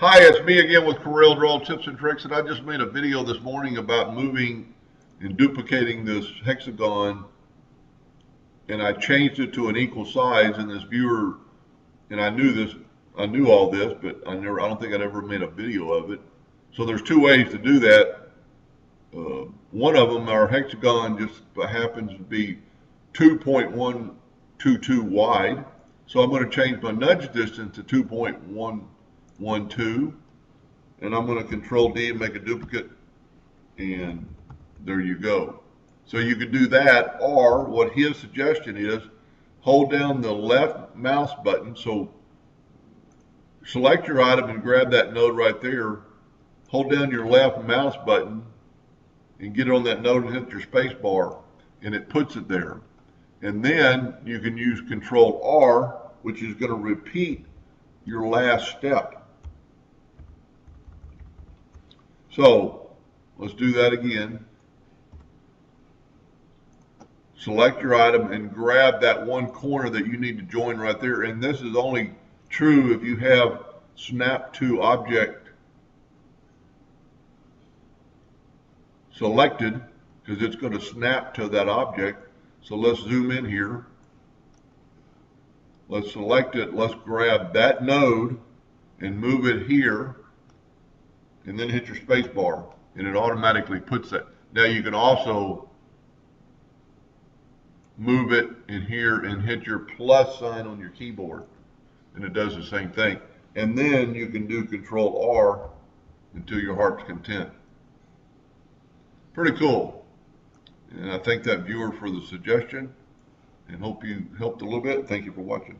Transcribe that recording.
Hi, it's me again with Corel Draw Tips and Tricks, and I just made a video this morning about moving and duplicating this hexagon, and I changed it to an equal size. And this viewer, and I knew all this, but I don't think I'd ever made a video of it. So there's two ways to do that. One of them, our hexagon just happens to be 2.122 wide, so I'm going to change my nudge distance to 2.112, and I'm going to Control D and make a duplicate, and there you go. So you could do that, or what his suggestion is, hold down the left mouse button. So select your item and grab that node right there, hold down your left mouse button and get on that node and hit your space bar, and it puts it there. And then you can use Ctrl R, which is going to repeat your last step. So let's do that again. Select your item and grab that one corner that you need to join right there. And this is only true if you have Snap to Object selected, because it's going to snap to that object. So let's zoom in here. Let's select it. Let's grab that node and move it here, and then hit your space bar, and it automatically puts that. Now you can also move it in here and hit your plus sign on your keyboard, and it does the same thing. And then you can do Control R until your heart's content. Pretty cool. And I thank that viewer for the suggestion, and hope you helped a little bit. Thank you for watching.